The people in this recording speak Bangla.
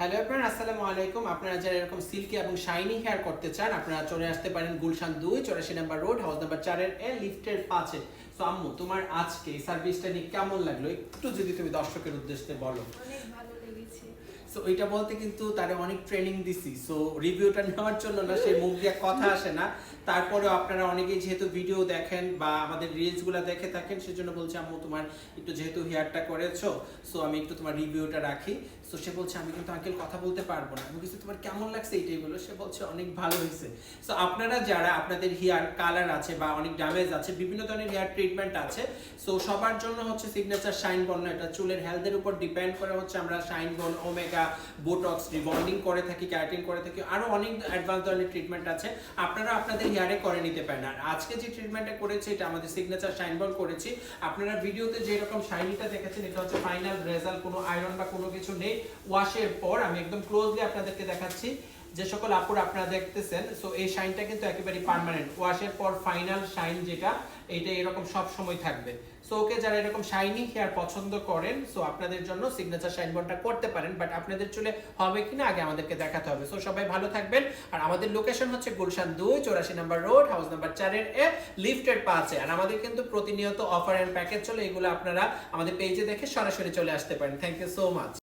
হ্যালো এভরিওয়ান, আসসালামু আলাইকুম। আপনারা যারা এরকম সিল্কি এবং শাইনি হেয়ার করতে চান, আপনারা চলে আসতে পারেন গুলশান 2 84 নম্বর রোড, হাউস নাম্বার 4 এর লিফটের 5 এ। সো আম্মু, তোমার আজকে এই সার্ভিসটা নিয়ে কেমন লাগলো একটু যদি তুমি দর্শকের উদ্দেশ্যে বলো। অনেক ভালো লেগেছে। সো এটা বলতে কিন্তু তারে অনেক ট্রেনিং দিছি। সো রিভিউটা নেওয়ার জন্য না, সেই মুখ দিয়ে কথা আসে না। তারপরেও আপনারা অনেকেই যেহেতু ভিডিও দেখেন বা আমাদের রিলসগুলো দেখে থাকেন, সেজন্য বলছি আম্মু তোমার একটু যেহেতু হেয়ারটা করেছো, সো আমি একটু তোমার রিভিউটা রাখি। সো সে বলছে আমি কিন্তু আঙ্কেল কথা বলতে পারবো না। আমি বলছি তোমার কেমন লাগছে এইটাই বলো। সে বলছে অনেক ভালো হয়েছে। সো আপনারা যারা আপনাদের হেয়ার কালার আছে বা অনেক ড্যামেজ আছে, বিভিন্ন ধরনের হেয়ার ট্রিটমেন্ট আছে, সো সবার জন্য হচ্ছে সিগনেচার শাইন বন। এটা চুলের হেলথের উপর ডিপেন্ড করে হচ্ছে আমরা শাইন বন, ওমেগা, বোটক্স, রিবন্ডিং করে থাকি, ক্যারাটিন করে থাকি, আরো অনেক অ্যাডভান্স ধরনের ট্রিটমেন্ট আছে, আপনারা আপনাদের হেয়ারে করে নিতে পারেন। আর আজকে যে ট্রিটমেন্টটা করেছি এটা আমাদের সিগনেচার শাইন বন করেছি। আপনারা ভিডিওতে যে রকম শাইনিটা দেখেছেন এটা হচ্ছে ফাইনাল রেজাল্ট, কোনো আয়রন বা কোনো কিছু নেই। ওয়াশের পর আমি একদম ক্লোজলি আপনাদেরকে দেখাচ্ছি, যে সকল আপুরা আপনারা দেখতেছেন। সো এই শাইনটা কিন্তু একেবারে পার্মানেন্ট। ওয়াশের পর ফাইনাল শাইন যেটা, এইটা এরকম সব সময় থাকবে। সো ওকে, যারা এরকম শাইনি হেয়ার পছন্দ করেন, সো আপনাদের জন্য সিগনেচার শাইন বনটা করতে পারেন। বাট আপনাদের চুলে হবে কিনা আগে আমাদেরকে দেখাতে হবে। সো সবাই ভালো থাকবেন। আর আমাদের লোকেশন হচ্ছে গুলশান 2 84 নম্বর রোড, হাউস নাম্বার 4 এর লিফটের 5 এ। আর আমাদের কিন্তু প্রতিনিয়ত অফার এন্ড প্যাকেজ চলে, এগুলো আপনারা আমাদের পেজে দেখে সরাসরি চলে আসতে পারেন। Thank you so much.